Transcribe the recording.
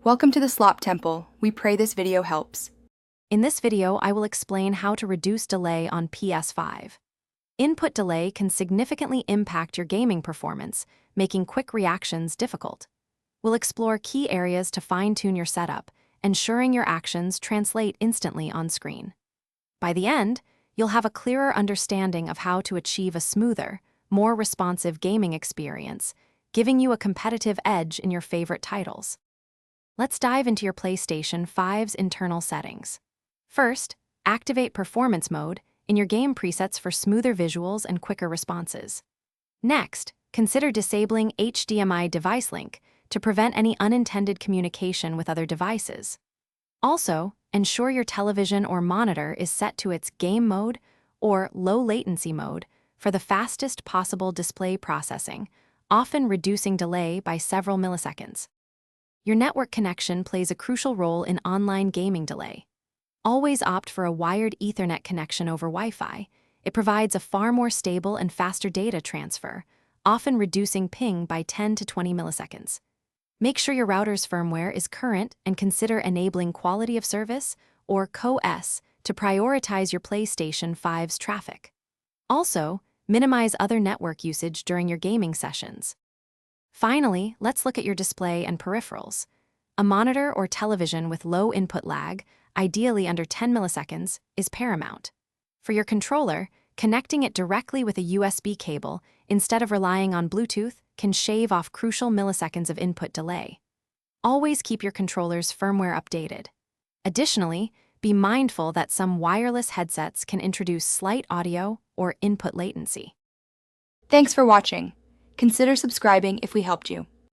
Welcome to the Slop Temple. We pray this video helps. In this video, I will explain how to reduce delay on PS5. Input delay can significantly impact your gaming performance, making quick reactions difficult. We'll explore key areas to fine-tune your setup, ensuring your actions translate instantly on screen. By the end, you'll have a clearer understanding of how to achieve a smoother, more responsive gaming experience, giving you a competitive edge in your favorite titles. Let's dive into your PlayStation 5's internal settings. First, activate Performance Mode in your game presets for smoother visuals and quicker responses. Next, consider disabling HDMI device link to prevent any unintended communication with other devices. Also, ensure your television or monitor is set to its game mode or low latency mode for the fastest possible display processing, often reducing delay by several milliseconds. Your network connection plays a crucial role in online gaming delay. Always opt for a wired Ethernet connection over Wi-Fi. It provides a far more stable and faster data transfer, often reducing ping by 10 to 20 milliseconds. Make sure your router's firmware is current and consider enabling Quality of Service, or QoS, to prioritize your PlayStation 5's traffic. Also, minimize other network usage during your gaming sessions. Finally, let's look at your display and peripherals. A monitor or television with low input lag, ideally under 10 milliseconds, is paramount. For your controller, connecting it directly with a USB cable instead of relying on Bluetooth can shave off crucial milliseconds of input delay. Always keep your controller's firmware updated. Additionally, be mindful that some wireless headsets can introduce slight audio or input latency. Thanks for watching. Consider subscribing if we helped you.